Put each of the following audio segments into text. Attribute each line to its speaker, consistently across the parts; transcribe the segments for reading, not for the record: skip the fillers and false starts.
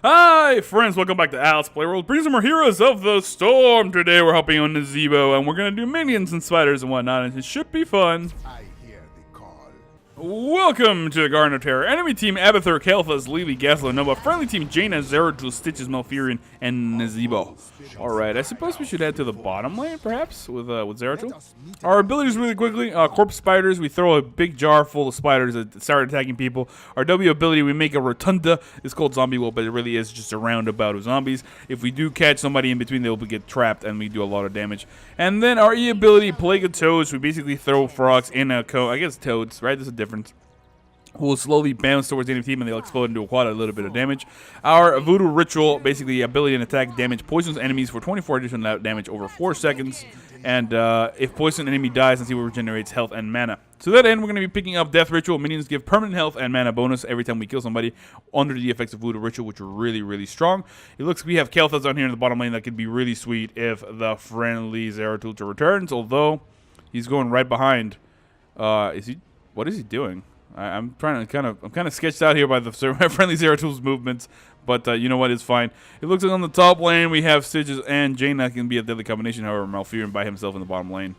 Speaker 1: Hi friends, welcome back to Alice Playworld. Bring some more Heroes of the Storm. Today we're helping on Nazeebo, and we're gonna do minions and spiders and whatnot, and it should be fun.
Speaker 2: I hear the call.
Speaker 1: Welcome to the Garden of Terror. Enemy team Abathur, Kalthus, Lily, Gaslo, Nova. Friendly team Jaina, Zeratul, Stitches, Malfurion, and Nazeebo. Alright, I suppose we should head to the bottom lane, perhaps, with Zeratul. Our abilities really quickly. Corpse spiders, we throw a big jar full of spiders that start attacking people. Our W ability, we make a rotunda. It's called Zombie Wall, but it really is just a roundabout of zombies. If we do catch somebody in between, they'll get trapped, and we do a lot of damage. And then our E ability, Plague of Toads, we basically throw frogs in a cone. I guess toads, right? There's a difference. Will slowly bounce towards the enemy team and they'll explode into a quad, a little bit of damage. Our Voodoo Ritual, basically ability and attack damage, poisons enemies for 24 additional damage over 4 seconds. And if poison enemy dies, Nazeebo regenerates health and mana. To that end, we're going to be picking up Death Ritual. Minions give permanent health and mana bonus every time we kill somebody under the effects of Voodoo Ritual, which are really, really strong. It looks like we have Kalthus on here in the bottom lane. That could be really sweet if the friendly Zeratul returns, although he's going right behind. What is he doing? I'm trying to I'm kind of sketched out here by the friendly Zeratul's movements, but you know what? It's fine. It looks like on the top lane we have Stitches and Jaina. Can be a deadly combination. However, Malfurion by himself in the bottom lane.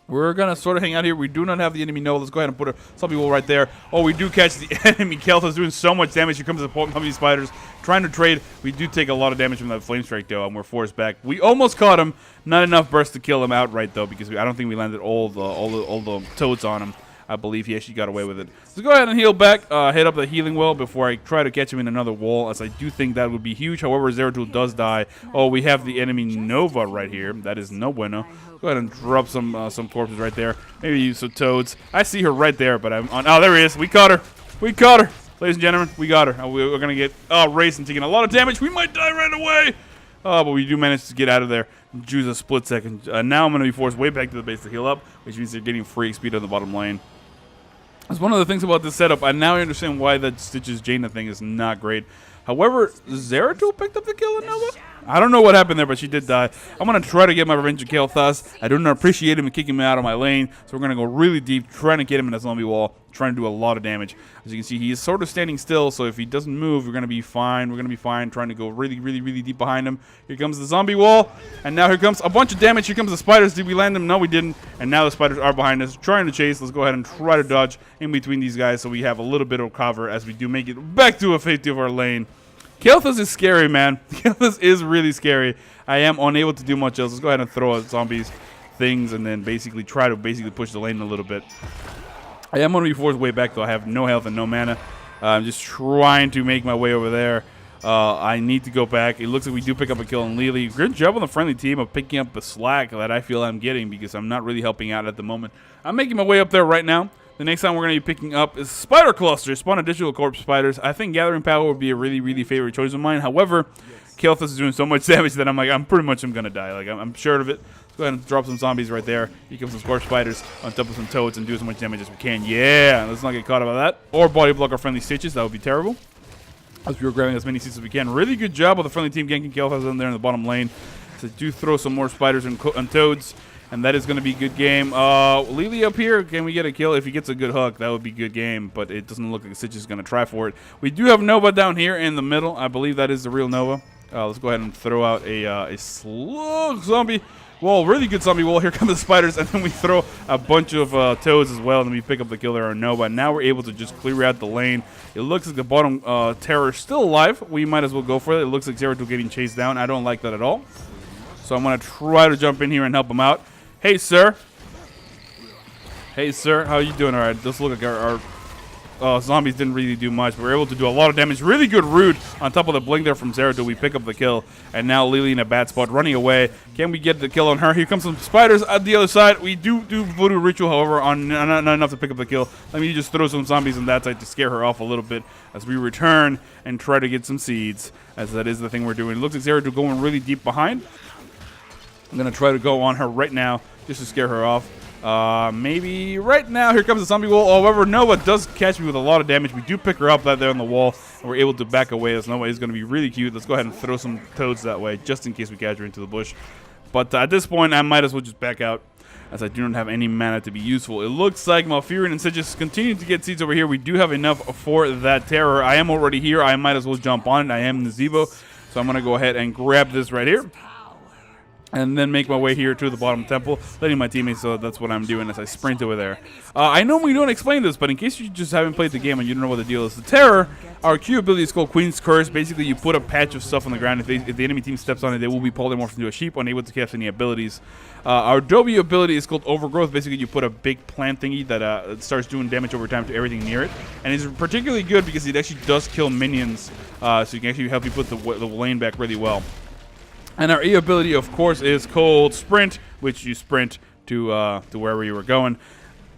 Speaker 1: We're gonna sort of hang out here. We do not have the enemy. No, let's go ahead and put a zombie wall right there. Oh, we do catch the enemy. Kalthus doing so much damage. Here comes the company spiders trying to trade. We do take a lot of damage from that flame strike though, and we're forced back. We almost caught him. Not enough burst to kill him outright though, because I don't think we landed all the toads on him. I believe he actually got away with it. So go ahead and heal back, hit up the healing well before I try to catch him in another wall, as I do think that would be huge. However, Zeratul does die. Oh, we have the enemy Nova right here. That is no bueno. Go ahead and drop some corpses right there. Maybe use some toads. I see her right there, but I'm on. Oh, there he is. We caught her. We caught her. Ladies and gentlemen, we got her. We're going to get raced and taking a lot of damage. We might die right away. Oh, but we do manage to get out of there. Choose a split second. Now I'm going to be forced way back to the base to heal up, which means they're getting free XP on the bottom lane. That's one of the things about this setup. I now understand why that Stitches Jaina thing is not great. However, Zeratul picked up the kill on Nova? I don't know what happened there, but she did die. I'm going to try to get my revenge on Kalthus. I do not appreciate him and kick him out of my lane, so we're going to go really deep, trying to get him in a zombie wall, trying to do a lot of damage. As you can see, he is sort of standing still, so if he doesn't move, we're going to be fine. We're going to be fine, trying to go really, really, really deep behind him. Here comes the zombie wall, and now here comes a bunch of damage. Here comes the spiders. Did we land them? No, we didn't. And now the spiders are behind us, trying to chase. Let's go ahead and try to dodge in between these guys so we have a little bit of cover as we do make it back to a 50 of our lane. Kalthus is scary, man. Kalthus is really scary. I am unable to do much else. Let's go ahead and throw out zombies, things, and then basically try to push the lane a little bit. I am going to be forced way back, though. I have no health and no mana. I'm just trying to make my way over there. I need to go back. It looks like we do pick up a kill on Lily. Good job on the friendly team of picking up the slack that I feel I'm getting, because I'm not really helping out at the moment. I'm making my way up there right now. The next time we're going to be picking up is Spider Cluster. Spawn additional corpse spiders. I think Gathering Power would be a really, really favorite choice of mine. However, Kalthus is doing so much damage that I'm pretty much going to die. Like, I'm sure of it. Let's go ahead and drop some zombies right there. Here comes some corpse spiders on top of some toads and do as much damage as we can. Yeah, let's not get caught by that. Or body block our friendly Stitches. That would be terrible. As we were grabbing as many seats as we can. Really good job of the friendly team ganking Kalthus in there in the bottom lane. So do throw some more spiders and toads. And that is going to be a good game. Lily up here, can we get a kill? If he gets a good hook, that would be a good game. But it doesn't look like Stitch is going to try for it. We do have Nova down here in the middle. I believe that is the real Nova. Let's go ahead and throw out a slow zombie wall. Really good zombie wall. Here come the spiders. And then we throw a bunch of toads as well. And then we pick up the kill there on Nova. And now we're able to just clear out the lane. It looks like the bottom terror is still alive. We might as well go for it. It looks like Zeratul getting chased down. I don't like that at all. So I'm going to try to jump in here and help him out. Hey, sir. Hey, sir. How you doing? All right. Let's look like our zombies didn't really do much. We were able to do a lot of damage. Really good root on top of the blink there from Zeratul. We pick up the kill. And now Lily in a bad spot running away. Can we get the kill on her? Here comes some spiders at the other side. We do Voodoo Ritual, however, not enough to pick up the kill. Let me just throw some zombies on that side to scare her off a little bit as we return and try to get some seeds, as that is the thing we're doing. It looks like Zeratul going really deep behind. I'm going to try to go on her right now just to scare her off. Maybe right now. Here comes the zombie wall. However, Nova does catch me with a lot of damage. We do pick her up right there on the wall, and we're able to back away, as Nova is going to be really cute. Let's go ahead and throw some toads that way, just in case we catch her into the bush. But at this point, I might as well just back out. as I do not have any mana to be useful. It looks like Malfurion and Stitches continue to get seeds over here. We do have enough for that terror. I am already here. I might as well jump on it. I am Nazeebo, so I'm going to go ahead and grab this right here. And then make my way here to the bottom temple, letting my teammates know that's what I'm doing as I sprint over there. I normally don't explain this, but in case you just haven't played the game and you don't know what the deal is, the Terror, our Q ability is called Queen's Curse. Basically, you put a patch of stuff on the ground. If the enemy team steps on it, they will be polymorphed into a sheep, unable to cast any abilities. Our W ability is called Overgrowth. Basically, you put a big plant thingy that starts doing damage over time to everything near it. And it's particularly good because it actually does kill minions, so you can actually help you put the lane back really well. And our E ability, of course, is called Sprint, which you sprint to wherever you were going,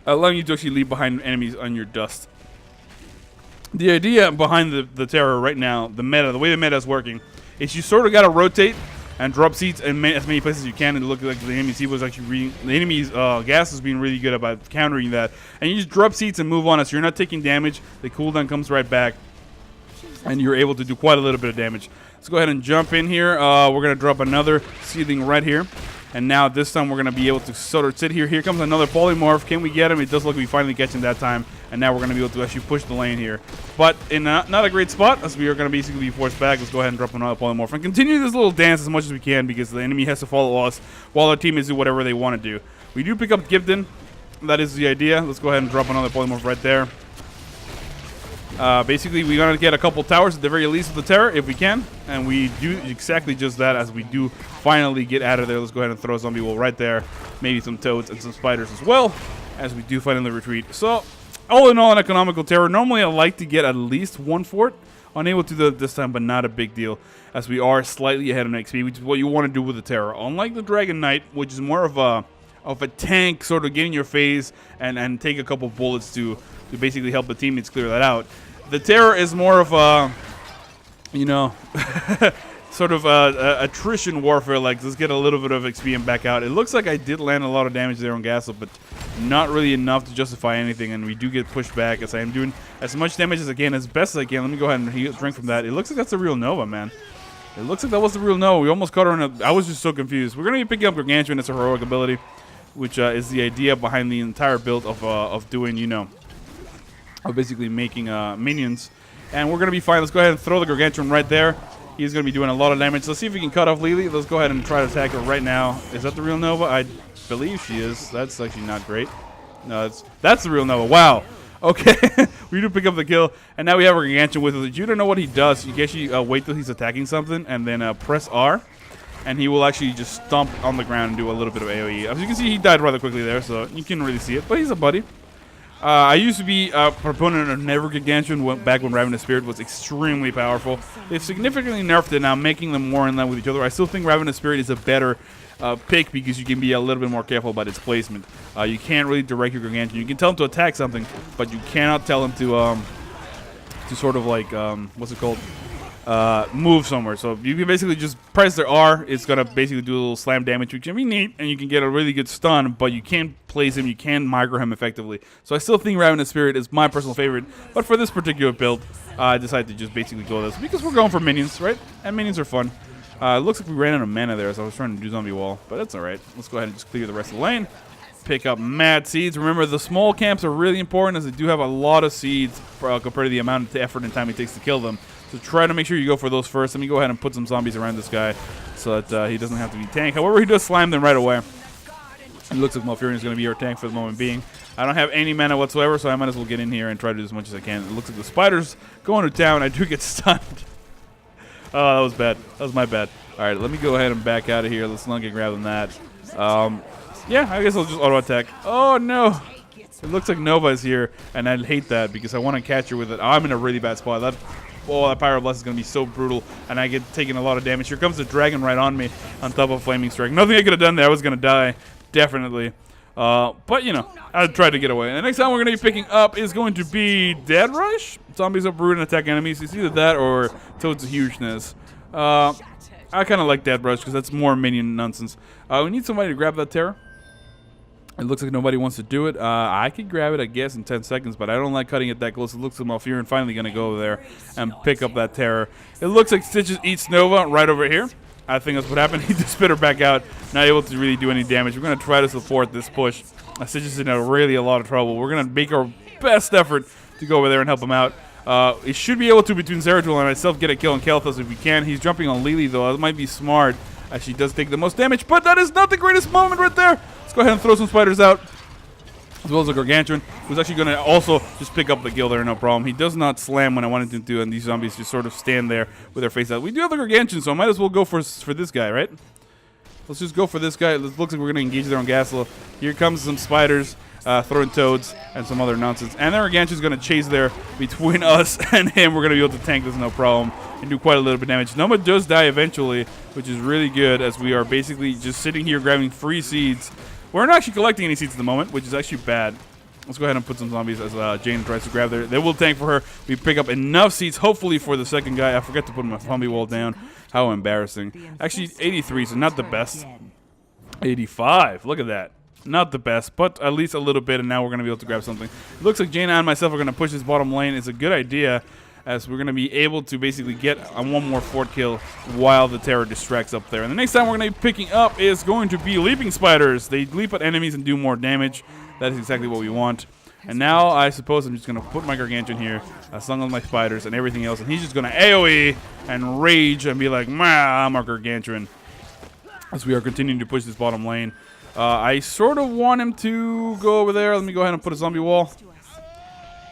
Speaker 1: allowing you to actually leave behind enemies on your dust. The idea behind the Terror right now, the way the meta is working, is you sort of got to rotate and drop seeds in as many places as you can, and look like the enemy seed was actually reading. The enemy's gas is being really good about countering that, and you just drop seeds and move on. So you're not taking damage. The cooldown comes right back, and you're able to do quite a little bit of damage. Let's go ahead and jump in here. We're going to drop another seedling right here. And now this time we're going to be able to sort of sit here. Here comes another polymorph. Can we get him? It does look like we finally catch him that time. And now we're going to be able to actually push the lane here. But in not a great spot, as we are going to basically be forced back. Let's go ahead and drop another polymorph and continue this little dance as much as we can, because the enemy has to follow us while our teammates do whatever they want to do. We do pick up Gibden. That is the idea. Let's go ahead and drop another polymorph right there. Basically, we're going to get a couple towers at the very least of the Terror if we can. And we do exactly just that as we do finally get out of there. Let's go ahead and throw a zombie wall right there. Maybe some toads and some spiders as well, as we do finally retreat. So, all in all, an economical Terror. Normally, I like to get at least one fort. Unable to do that this time, but not a big deal, as we are slightly ahead on XP, which is what you want to do with the Terror. Unlike the Dragon Knight, which is more of a tank, sort of get in your face and take a couple bullets to basically help the teammates clear that out. The Terror is more of a, you know, sort of attrition warfare. Like, let's get a little bit of XP and back out. It looks like I did land a lot of damage there on Gasol, but not really enough to justify anything. And we do get pushed back, as I am doing as much damage as I can, as best as I can. Let me go ahead and drink from that. It looks like that's a real Nova, man. It looks like that was the real Nova. We almost caught her in a... I was just so confused. We're going to be picking up Gargantuan. It's a heroic ability, which is the idea behind the entire build of doing, you know, of basically making minions. And we're going to be fine. Let's go ahead and throw the Gargantuan right there. He's going to be doing a lot of damage. Let's see if we can cut off Lily. Let's go ahead and try to attack her right now. Is that the real Nova? I believe she is. That's actually not great. No, that's the real Nova. Wow. Okay. We do pick up the kill. And now we have our Gargantuan with us. You don't know what he does. You can actually wait till he's attacking something and then press R. And he will actually just stomp on the ground and do a little bit of AoE. As you can see, he died rather quickly there, so you can't really see it. But he's a buddy. I used to be a proponent of Never Gargantuan back when Ravenous Spirit was extremely powerful. They've significantly nerfed it now, making them more in line with each other. I still think Ravenous Spirit is a better pick because you can be a little bit more careful about its placement. You can't really direct your Gargantuan. You can tell him to attack something, but you cannot tell him to sort of like, what's it called? Move somewhere. So you can basically just press the R. It's gonna basically do a little slam damage, which can be neat, and you can get a really good stun. But you can't place him. You can't micro him effectively. So I still think Ravenous Spirit is my personal favorite. But for this particular build, I decided to just basically go this because we're going for minions, right? And minions are fun. It looks like we ran out of mana there, so I was trying to do zombie wall, but that's all right. Let's go ahead and just clear the rest of the lane. Pick up mad seeds. Remember, the small camps are really important, as they do have a lot of seeds compared to the amount of effort and time it takes to kill them. So try to make sure you go for those first. Let me go ahead and put some zombies around this guy so that he doesn't have to be tank. However, he does slam them right away. It looks like Malfurion is going to be our tank for the moment being. I don't have any mana whatsoever, so I might as well get in here and try to do as much as I can. It looks like the spiders going to town. I do get stunned. Oh, that was bad. That was my bad. All right, let me go ahead and back out of here. Let's not get grabbed on that. Yeah, I guess I'll just auto attack. Oh no! It looks like Nova is here, and I hate that because I want to catch her with it. I'm in a really bad spot. That Pyroblast is going to be so brutal, and I get taken a lot of damage. Here comes the dragon right on me on top of Flaming Strike. Nothing I could have done there. I was going to die, definitely. But, you know, I tried to get away. And the next time we're going to be picking up is going to be Dead Rush. Zombies uproot and attack enemies. It's either that or Toad's Hugeness. I kind of like Dead Rush because that's more minion nonsense. We need somebody to grab that Terror. It looks like nobody wants to do it. I could grab it, I guess, in 10 seconds, but I don't like cutting it that close. It looks like Malfurion finally going to go over there and pick up that Terror. It looks like Stitches eats Nova right over here. I think that's what happened. He just spit her back out, not able to really do any damage. We're going to try to support this push. Stitch is in a lot of trouble. We're going to make our best effort to go over there and help him out. It should be able to, between Zeratul and myself, get a kill on Kel'Thuz if we can. He's jumping on Lily, though. That might be smart, as she does take the most damage. But that is not the greatest moment right there. Let's go ahead and throw some spiders out, as well as a Gargantuan, who's actually going to also just pick up the kill there, no problem. He does not slam when I wanted him to, and these zombies just sort of stand there with their face out. We do have the Gargantuan, so I might as well go for this guy, right? Let's just go for this guy. It looks like we're going to engage there on Gasol. Here comes some spiders, throwing toads, and some other nonsense. And the Gargantuan's going to chase there between us and him. We're going to be able to tank this, no problem, and do quite a little bit of damage. Noma does die eventually, which is really good, as we are basically just sitting here grabbing free seeds. We're not actually collecting any seeds at the moment, which is actually bad. Let's go ahead and put some zombies as Jane tries to grab there. They will tank for her. We pick up enough seeds, hopefully, for the second guy. I forgot to put my zombie wall down. How embarrassing. Actually, 83, so not the best. 85. Look at that. Not the best, but at least a little bit, and now we're going to be able to grab something. It looks like Jaina and myself are going to push this bottom lane. It's a good idea, as we're going to be able to basically get one more fort kill while the Terror distracts up there. And the next time we're going to be picking up is going to be leaping spiders. They leap at enemies and do more damage. That is exactly what we want. And now I suppose I'm just going to put my Gargantuan here, slung on my spiders and everything else, and he's just going to AoE and rage and be like, "Mah, I'm a Gargantuan." As we are continuing to push this bottom lane. I sort of want him to go over there. Let me go ahead and put a zombie wall.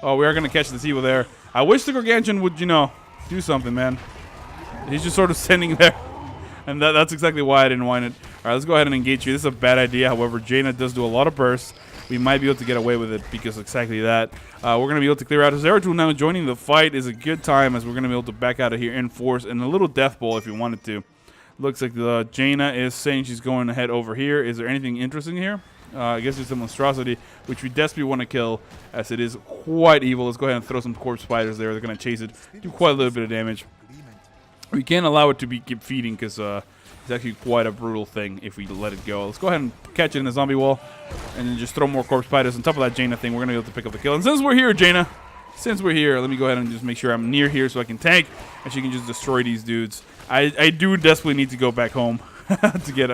Speaker 1: Oh, we are going to catch this evil there. I wish the Gargantuan would, do something, man. He's just sort of standing there. And that's exactly why I didn't want it. All right, let's go ahead and engage you. This is a bad idea. However, Jaina does do a lot of bursts. We might be able to get away with it because exactly that. We're going to be able to clear out. Zeratul now joining the fight is a good time, as we're going to be able to back out of here in force and a little death bowl if you wanted to. Looks like the Jaina is saying she's going to head over here. Is there anything interesting here? I guess there's some monstrosity, which we desperately want to kill, as it is quite evil. Let's go ahead and throw some corpse spiders there. They're going to chase it, do quite a little bit of damage. We can't allow it to keep feeding, because it's actually quite a brutal thing if we let it go. Let's go ahead and catch it in the zombie wall, and then just throw more corpse spiders on top of that Jaina thing. We're going to be able to pick up the kill. And since we're here, Jaina, let me go ahead and just make sure I'm near here so I can tank, and she can just destroy these dudes. I do desperately need to go back home to get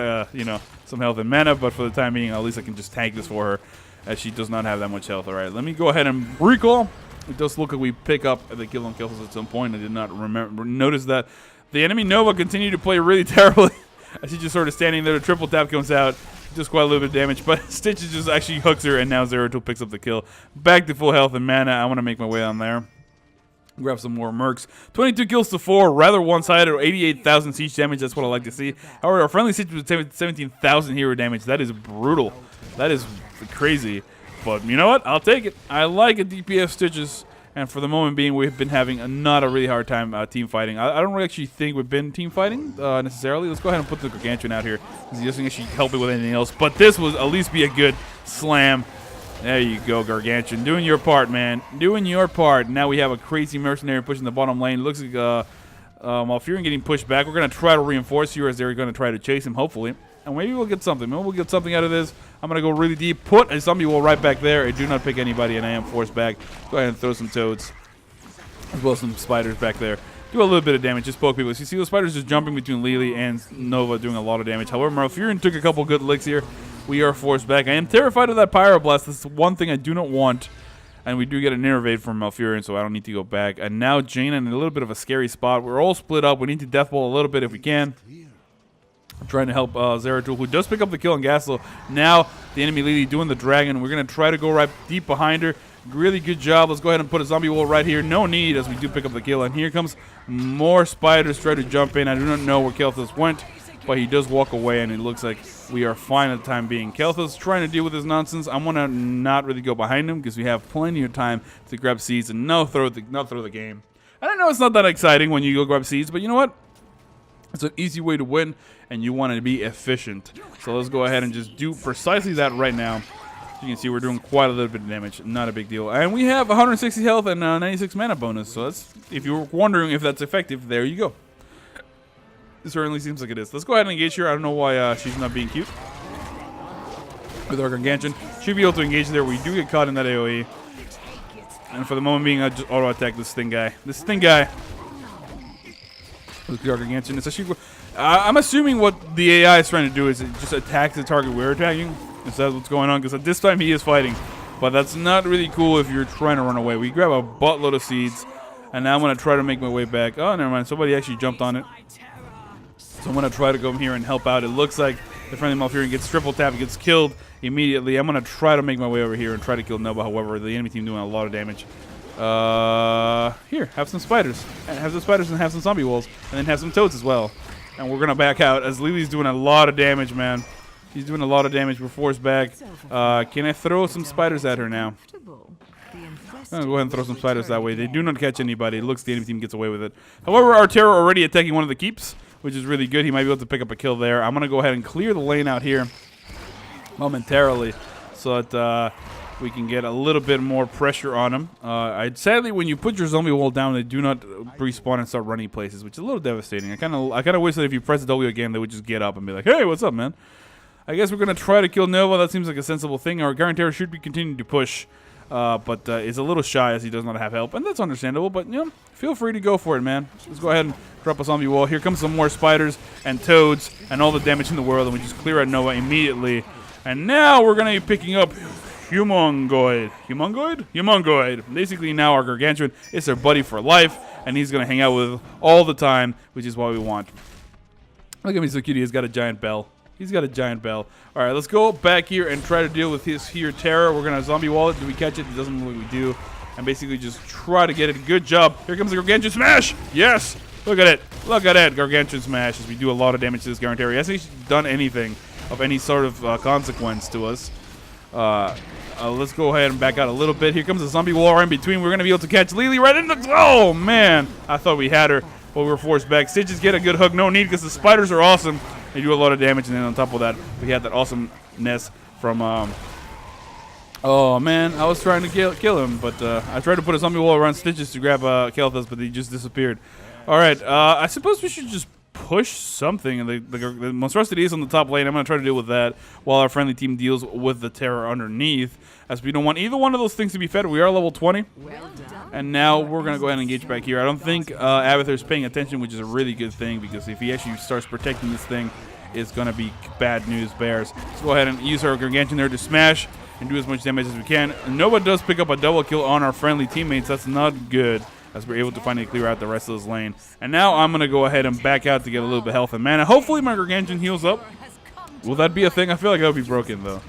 Speaker 1: some health and mana, but for the time being, at least I can just tank this for her, as she does not have that much health. All right, let me go ahead and recall. It does look like we pick up the kill on Kel'Thuz at some point. I did not notice that. The enemy Nova continued to play really terribly, as she's just sort of standing there. The triple tap comes out, just quite a little bit of damage, but Stitch just actually hooks her, and now Zeratul picks up the kill. Back to full health and mana. I want to make my way on there. Grab some more mercs. 22 kills to 4, rather one-sided, or 88,000 siege damage. That's what I like to see. However, our friendly siege was 17,000 hero damage. That is brutal. That is crazy. But you know what? I'll take it. I like a DPS Stitches. And for the moment being, we've been having not a really hard time team fighting. I don't really actually think we've been team fighting necessarily. Let's go ahead and put the Gargantuan out here, because he doesn't actually help it with anything else. But this will at least be a good slam. There you go, Gargantuan. Doing your part, man. Doing your part. Now we have a crazy mercenary pushing the bottom lane. Looks like Malfurion getting pushed back. We're going to try to reinforce you, as they're going to try to chase him, hopefully. And maybe we'll get something. Maybe we'll get something out of this. I'm going to go really deep. Put a zombie wall right back there. I do not pick anybody, and I am forced back. Go ahead and throw some toads, as well as some spiders back there. Do a little bit of damage. Just poke people. So you see those spiders just jumping between Lily and Nova, doing a lot of damage. However, Malfurion took a couple good licks here. We are forced back. I am terrified of that Pyroblast. That's the one thing I do not want. And we do get an Innervate from Malfurion, so I don't need to go back. And now Jaina in a little bit of a scary spot. We're all split up. We need to Death Ball a little bit if we can. I'm trying to help Zeratul, who does pick up the kill on Gasol. Now the enemy Lily doing the dragon. We're going to try to go right deep behind her. Really good job. Let's go ahead and put a zombie wall right here. No need, as we do pick up the kill. And here comes more spiders trying to jump in. I do not know where Kel'Thuz went, but he does walk away, and it looks like we are fine at the time being. Kel'Thuz trying to deal with this nonsense. I want to not really go behind him, because we have plenty of time to grab seeds and not throw the game. And I know it's not that exciting when you go grab seeds, but you know what? It's an easy way to win, and you want to be efficient. So let's go ahead and just do precisely that right now. You can see we're doing quite a little bit of damage. Not a big deal. And we have 160 health and 96 mana bonus. So that's, if you were wondering if that's effective, there you go. It certainly seems like it is. Let's go ahead and engage her. I don't know why she's not being cute. With our Gargantuan. Should be able to engage there. We do get caught in that AoE. And for the moment being, I just auto-attack this Sting guy. This Sting guy. With Gargantuan, it's actually. I'm assuming what the AI is trying to do is it just attack the target we're attacking. Is that what's going on? Because at this time he is fighting, but that's not really cool if you're trying to run away. We grab a buttload of seeds, and now I'm gonna try to make my way back. Oh, never mind. Somebody actually jumped on it, so I'm gonna try to go here and help out. It looks like the friendly Malfurion gets triple tapped, gets killed immediately. I'm gonna try to make my way over here and try to kill Nova. However, the enemy team doing a lot of damage. Here, have some spiders. Have some spiders and have some zombie wolves. And then have some toads as well. And we're going to back out as Lily's doing a lot of damage, man. He's doing a lot of damage. We're forced back. Can I throw some spiders at her now? I'm going to go ahead and throw some spiders that way. They do not catch anybody. It looks the enemy team gets away with it. However, our Terror already attacking one of the keeps, which is really good. He might be able to pick up a kill there. I'm going to go ahead and clear the lane out here momentarily so that we can get a little bit more pressure on them. Sadly, when you put your zombie wall down, they do not respawn and start running places, which is a little devastating. I kind of wish that if you press the W again, they would just get up and be like, "Hey, what's up, man?" I guess we're gonna try to kill Nova. That seems like a sensible thing. Our Gargantuar should be continuing to push, but is a little shy as he does not have help, and that's understandable. But you know, feel free to go for it, man. Let's go ahead and drop a zombie wall. Here comes some more spiders and toads and all the damage in the world, and we just clear out Nova immediately. And now we're gonna be picking up Humongoid. Basically, now our Gargantuan is our buddy for life, and he's going to hang out with all the time, which is what we want. Look at me, so cute. He's got a giant bell. All right, let's go back here and try to deal with his here terror. We're going to zombie wall it. Do we catch it? It doesn't look like we do. And basically just try to get it. Good job. Here comes the Gargantuan smash. Yes. Look at it. Gargantuan smash as we do a lot of damage to this Gargantuar. He hasn't done anything of any sort of consequence to us. Let's go ahead and back out a little bit. Here comes the zombie wall right in between. We're going to be able to catch Lily right in the... Oh, man. I thought we had her, but we were forced back. Stitches get a good hook. No need because the spiders are awesome. They do a lot of damage, and then on top of that, we had that awesomeness from... Oh, man. I was trying to kill him, but I tried to put a zombie wall around Stitches to grab Kelthus, but he just disappeared. All right. I suppose we should just push something. The monstrosity is on the top lane. I'm going to try to deal with that while our friendly team deals with the terror underneath, as we don't want either one of those things to be fed. We are level 20, and now we're going to go ahead and engage back here. I don't think Abathur is paying attention, which is a really good thing, because if he actually starts protecting this thing, it's going to be bad news bears. Let's go ahead and use our Gargantuan there to smash and do as much damage as we can. Nova does pick up a double kill on our friendly teammates. That's not good, as we're able to finally clear out the rest of this lane. And now I'm going to go ahead and back out to get a little bit of health and mana. Hopefully my Gargantuan heals up. Will that be a thing? I feel like that would be broken, though.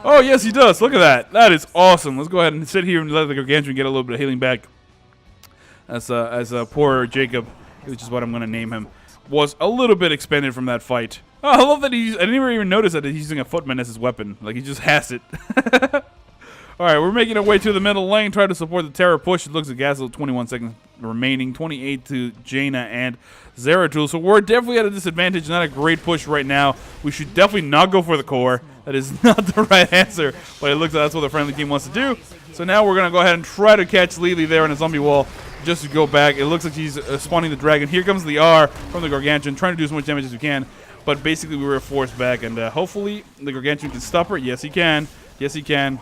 Speaker 1: Oh, yes, he does. Look at that. That is awesome. Let's go ahead and sit here and let the Gargantuan get a little bit of healing back. As poor Jacob, which is what I'm going to name him, was a little bit expended from that fight. Oh, I love that I didn't even notice that he's using a footman as his weapon. Like, he just has it. Alright, we're making our way to the middle lane, try to support the terror push. It looks like Gazel 21 seconds remaining, 28 to Jaina and Zeratul. So we're definitely at a disadvantage, not a great push right now. We should definitely not go for the core. That is not the right answer, but it looks like that's what the friendly team wants to do. So now we're going to go ahead and try to catch Lily there in a zombie wall just to go back. It looks like she's spawning the dragon. Here comes the R from the Gargantuan, trying to do as much damage as we can. But basically we were forced back, and hopefully the Gargantuan can stop her. Yes, he can. Yes, he can.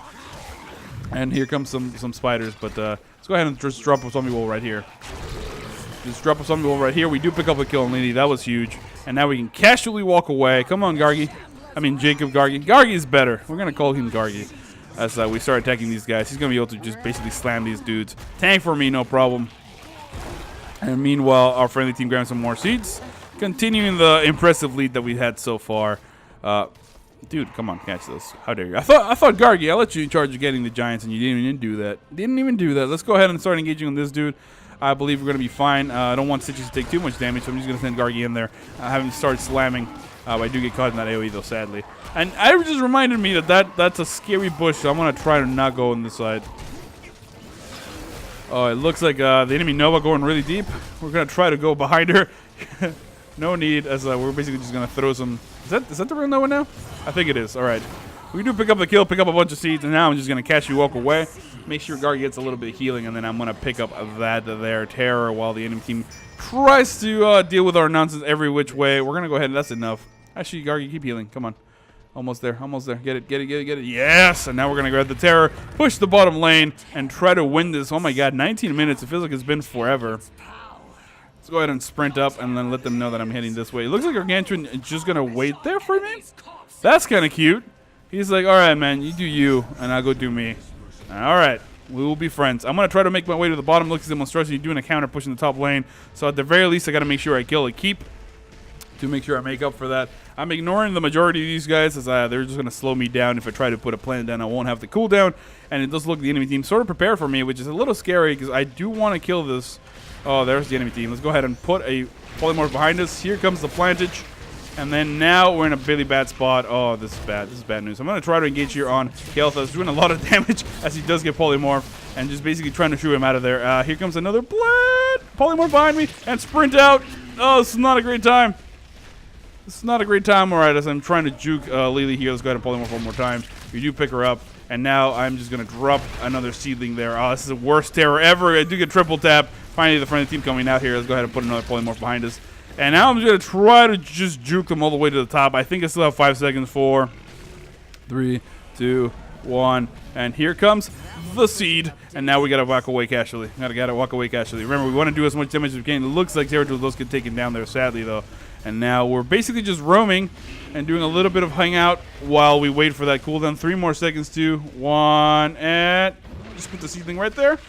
Speaker 1: And here comes some spiders, but let's go ahead and just drop a zombie wall right here. Just drop a zombie wall right here. We do pick up a kill on Lily. That was huge. And now we can casually walk away. Come on, Gargy. I mean, Jacob Gargy. Gargy is better. We're going to call him Gargy as we start attacking these guys. He's going to be able to just basically slam these dudes. Tank for me, no problem. And meanwhile, our friendly team grabbing some more seeds. Continuing the impressive lead that we had so far. Dude, come on, catch this. How dare you? I thought Gargy, I let you in charge of getting the giants, and you didn't even do that. Didn't even do that. Let's go ahead and start engaging on this dude. I believe we're going to be fine. I don't want Stitches to take too much damage, so I'm just going to send Gargy in there. I haven't started slamming. I do get caught in that AoE, though, sadly. And I just reminded me that's a scary bush, so I'm going to try to not go on this side. Oh, it looks like the enemy Nova going really deep. We're going to try to go behind her. No need, as we're basically just going to throw some... Is that the real Nova now? I think it is. All right. We do pick up the kill, pick up a bunch of seeds, and now I'm just going to casually walk away. Make sure Gargy gets a little bit of healing, and then I'm going to pick up that there terror while the enemy team tries to deal with our nonsense every which way. We're going to go ahead and that's enough. Actually, Gargy, keep healing. Come on. Almost there. Almost there. Get it. Get it. Get it. Get it. Yes! And now we're going to grab the terror, push the bottom lane, and try to win this. Oh, my God. 19 minutes. It feels like it's been forever. Let's go ahead and sprint up and then let them know that I'm heading this way. It looks like Gargantuan is just going to wait there for me. That's kind of cute. He's like, all right, man, you do you, and I'll go do me. All right. We will be friends. I'm going to try to make my way to the bottom. Looks like the monstrosity doing a counter push in the top lane. So at the very least, I got to make sure I kill a keep to make sure I make up for that. I'm ignoring the majority of these guys as they're just going to slow me down. If I try to put a planet down, I won't have the cooldown. And it does look the enemy team sort of prepared for me, which is a little scary because I do want to kill this. Oh, there's the enemy team. Let's go ahead and put a polymorph behind us. Here comes the plantage. And then now we're in a really bad spot. Oh, this is bad. This is bad news. I'm going to try to engage here on Kael'thas, doing a lot of damage as he does get polymorph, and just basically trying to shoot him out of there. Here comes another polymorph behind me, and sprint out. Oh, this is not a great time. This is not a great time. All right, as I'm trying to juke Lily here, let's go ahead and polymorph one more time. We do pick her up, and now I'm just going to drop another seedling there. Oh, this is the worst terror ever. I do get triple tap. Finally, the friendly team coming out here. Let's go ahead and put another polymorph behind us. And now I'm going to try to just juke them all the way to the top. I think I still have 5 seconds. 4, 3, 2, 1. And here comes the seed. And now we got to walk away casually. Got to walk away casually. Remember, we want to do as much damage as we can. It looks like Zeratul get taken down there, sadly, though. And now we're basically just roaming and doing a little bit of hangout while we wait for that cooldown. 3 more seconds, 2, 1, and just put the seedling right there.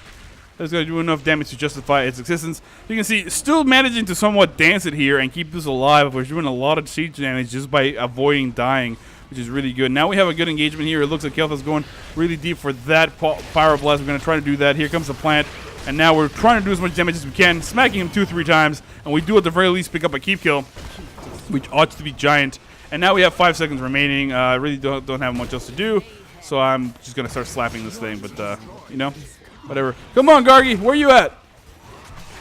Speaker 1: That's going to do enough damage to justify its existence. You can see, still managing to somewhat dance it here and keep this alive. We're doing a lot of siege damage just by avoiding dying, which is really good. Now we have a good engagement here. It looks like Kael'thas going really deep for that Pyro Blast. We're going to try to do that. Here comes the plant. And now we're trying to do as much damage as we can, smacking him 2-3 times. And we do at the very least pick up a keep kill, which ought to be giant. And now we have 5 seconds remaining. I really don't have much else to do. So I'm just going to start slapping this thing. But, you know. Whatever. Come on, Gargy. Where you at?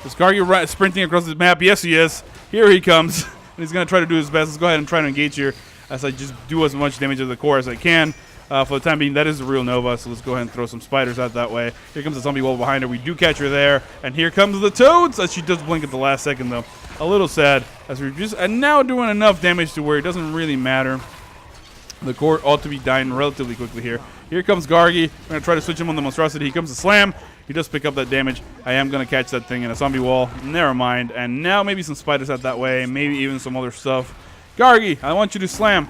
Speaker 1: Is Gargy sprinting across the map? Yes, he is. Here he comes. And he's going to try to do his best. Let's go ahead and try to engage here as I just do as much damage to the core as I can. For the time being, that is the real Nova. So let's go ahead and throw some spiders out that way. Here comes the zombie wall behind her. We do catch her there. And here comes the toads. As she does blink at the last second, though. A little sad. As we're just now doing enough damage to where it doesn't really matter. The core ought to be dying relatively quickly here. Here comes Gargy. We're going to try to switch him on the monstrosity. He comes to slam. He does pick up that damage. I am going to catch that thing in a zombie wall. Never mind. And now maybe some spiders out that way. Maybe even some other stuff. Gargy, I want you to slam.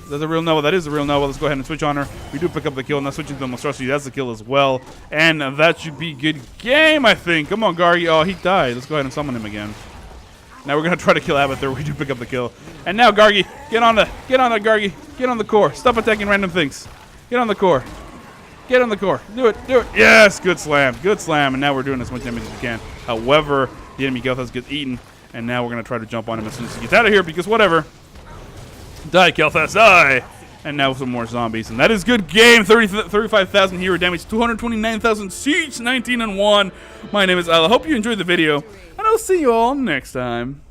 Speaker 1: Is that the real Nova? That is the real Nova. Let's go ahead and switch on her. We do pick up the kill. Now switching to the monstrosity. That's the kill as well. And that should be good game, I think. Come on, Gargy. Oh, he died. Let's go ahead and summon him again. Now we're going to try to kill Abathur. We do pick up the kill. And now, Gargy, get on the Gargy. Get on the core. Stop attacking random things. Get on the core. Get on the core. Do it. Do it. Yes. Good slam. Good slam. And now we're doing as much damage as we can. However, the enemy Kael'thas gets eaten. And now we're going to try to jump on him as soon as he gets out of here because whatever. Die, Kael'thas. Die. And now some more zombies. And that is good game. 35,000 hero damage. 229,000 siege. 19-1. My name is Al. I hope you enjoyed the video. And I'll see you all next time.